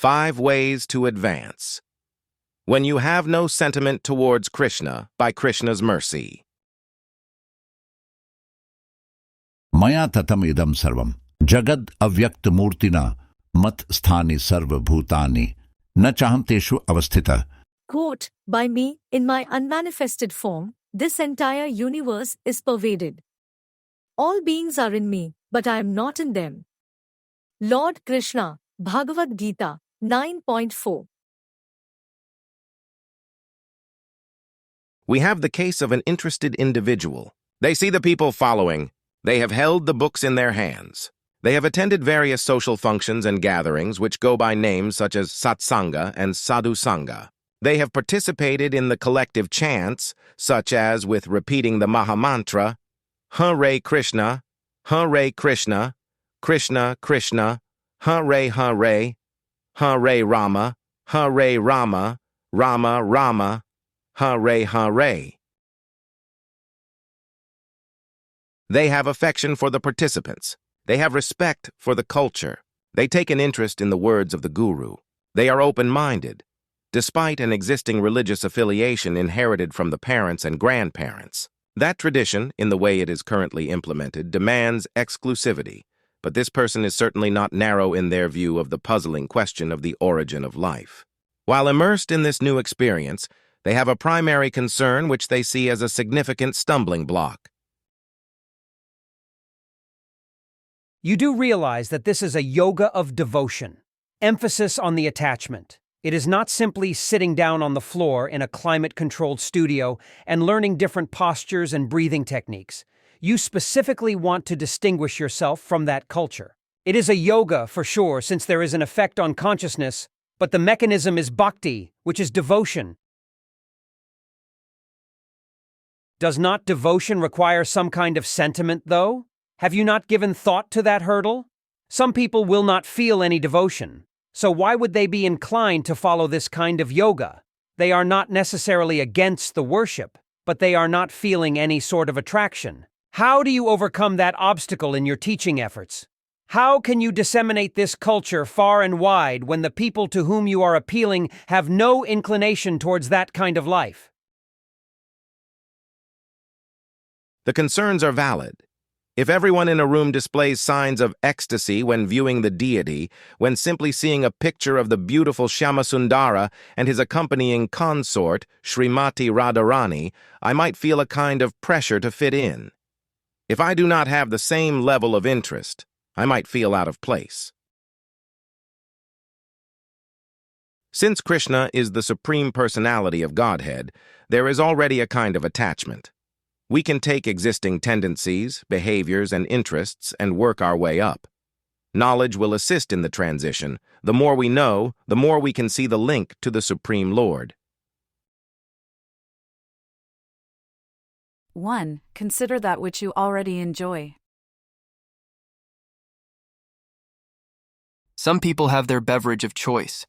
5 Ways to Advance. When you have no sentiment towards Krishna, by Krishna's mercy. मया ततम इदम सर्वम जगद अव्यक्त मूर्तिना मत स्थानि सर्वभूतानि न चाहन्तेषु अवस्थितः. Quote, by me, in my unmanifested form, this entire universe is pervaded. All beings are in me, but I am not in them. Lord Krishna, Bhagavad-gita, 9.4. We have the case of an interested individual. They see the people following. They have held the books in their hands. They have attended various social functions and gatherings which go by names such as satsanga and sadhusanga. They have participated in the collective chants, such as with repeating the Mahamantra, Hare Krishna, Hare Krishna, Krishna Krishna, Hare Hare, Hare Rama, Hare Rama, Rama Rama, Hare Hare. They have affection for the participants. They have respect for the culture. They take an interest in the words of the Guru. They are open-minded, despite an existing religious affiliation inherited from the parents and grandparents. That tradition, in the way it is currently implemented, demands exclusivity, but this person is certainly not narrow in their view of the puzzling question of the origin of life. While immersed in this new experience, they have a primary concern which they see as a significant stumbling block. You do realize that this is a yoga of devotion, emphasis on the attachment. It is not simply sitting down on the floor in a climate-controlled studio and learning different postures and breathing techniques. You specifically want to distinguish yourself from that culture. It is a yoga for sure, since there is an effect on consciousness, but the mechanism is bhakti, which is devotion. Does not devotion require some kind of sentiment, though? Have you not given thought to that hurdle? Some people will not feel any devotion. So why would they be inclined to follow this kind of yoga? They are not necessarily against the worship, but they are not feeling any sort of attraction. How do you overcome that obstacle in your teaching efforts? How can you disseminate this culture far and wide when the people to whom you are appealing have no inclination towards that kind of life? The concerns are valid. If everyone in a room displays signs of ecstasy when viewing the deity, when simply seeing a picture of the beautiful Shyamasundara and his accompanying consort, Srimati Radharani, I might feel a kind of pressure to fit in. If I do not have the same level of interest, I might feel out of place. Since Krishna is the Supreme Personality of Godhead, there is already a kind of attachment. We can take existing tendencies, behaviors, and interests and work our way up. Knowledge will assist in the transition. The more we know, the more we can see the link to the Supreme Lord. 1. Consider that which you already enjoy. Some people have their beverage of choice.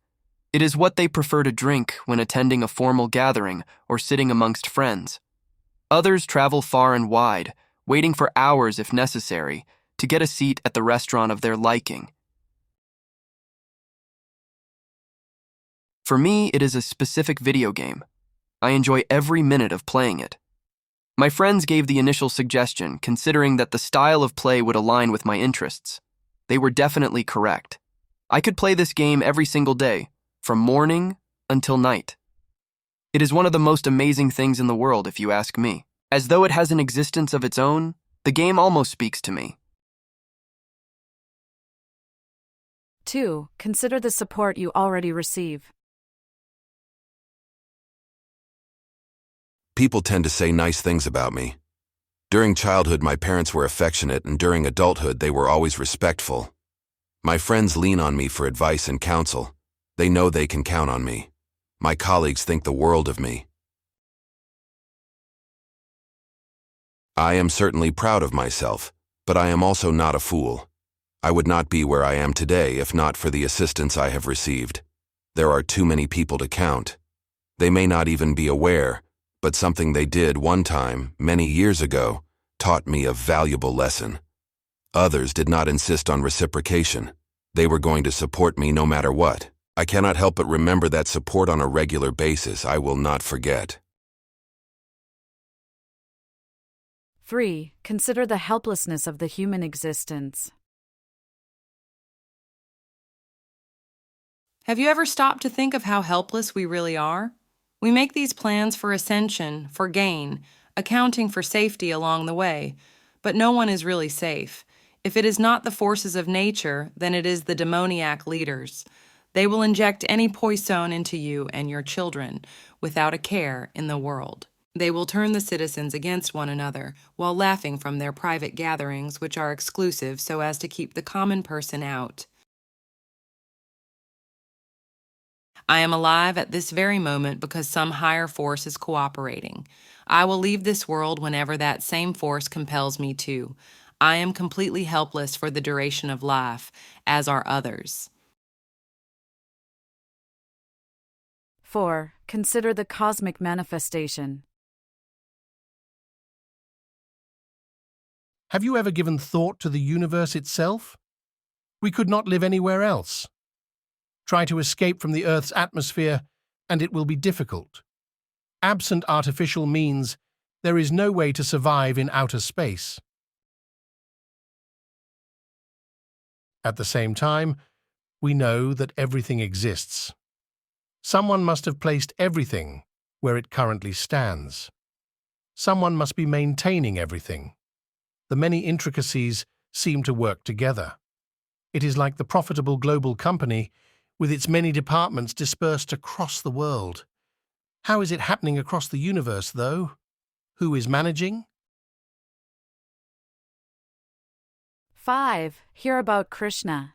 It is what they prefer to drink when attending a formal gathering or sitting amongst friends. Others travel far and wide, waiting for hours if necessary, to get a seat at the restaurant of their liking. For me, it is a specific video game. I enjoy every minute of playing it. My friends gave the initial suggestion, considering that the style of play would align with my interests. They were definitely correct. I could play this game every single day, from morning until night. It is one of the most amazing things in the world, if you ask me. As though it has an existence of its own, the game almost speaks to me. 2. Consider the support you already receive. People tend to say nice things about me. During childhood, my parents were affectionate, and during adulthood, they were always respectful. My friends lean on me for advice and counsel. They know they can count on me. My colleagues think the world of me. I am certainly proud of myself, but I am also not a fool. I would not be where I am today if not for the assistance I have received. There are too many people to count. They may not even be aware, but something they did one time, many years ago, taught me a valuable lesson. Others did not insist on reciprocation. They were going to support me no matter what. I cannot help but remember that support on a regular basis I will not forget. 3. Consider the helplessness of the human existence. Have you ever stopped to think of how helpless we really are? We make these plans for ascension, for gain, accounting for safety along the way, but no one is really safe. If it is not the forces of nature, then it is the demoniac leaders. They will inject any poison into you and your children without a care in the world. They will turn the citizens against one another while laughing from their private gatherings, which are exclusive so as to keep the common person out. I am alive at this very moment because some higher force is cooperating. I will leave this world whenever that same force compels me to. I am completely helpless for the duration of life, as are others. 4. Consider the cosmic manifestation. Have you ever given thought to the universe itself? We could not live anywhere else. Try to escape from the Earth's atmosphere, and it will be difficult. Absent artificial means, there is no way to survive in outer space. At the same time, we know that everything exists. Someone must have placed everything where it currently stands. Someone must be maintaining everything. The many intricacies seem to work together. It is like the profitable global company with its many departments dispersed across the world. How is it happening across the universe, though? Who is managing? 5. Hear about Krishna.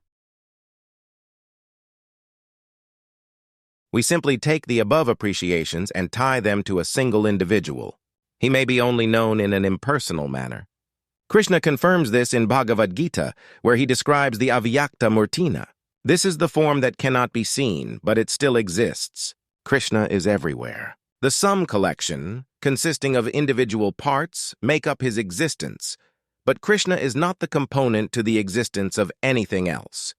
We simply take the above appreciations and tie them to a single individual. He may be only known in an impersonal manner. Krishna confirms this in Bhagavad-gita, where he describes the avyakta murtina. This is the form that cannot be seen, but it still exists. Krishna is everywhere. The sum collection, consisting of individual parts, make up his existence, but Krishna is not the component to the existence of anything else.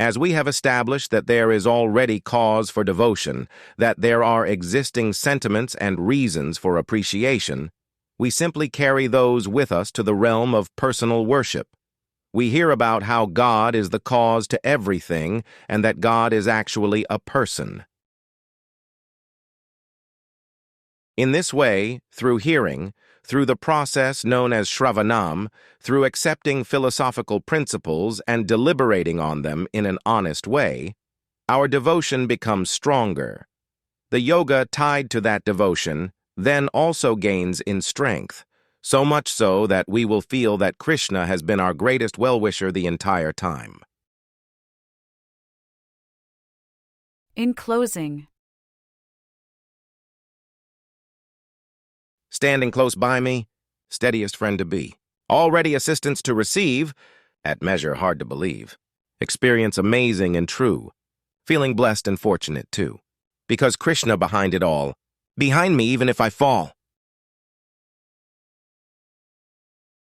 As we have established that there is already cause for devotion, that there are existing sentiments and reasons for appreciation, we simply carry those with us to the realm of personal worship. We hear about how God is the cause to everything and that God is actually a person. In this way, through hearing, through the process known as Shravanam, through accepting philosophical principles and deliberating on them in an honest way, our devotion becomes stronger. The yoga tied to that devotion then also gains in strength, so much so that we will feel that Krishna has been our greatest well-wisher the entire time. In closing, Standing close by me, steadiest friend to be. Already assistance to receive, at measure hard to believe. Experience amazing and true. Feeling blessed and fortunate too. Because Krishna behind it all. Behind me even if I fall.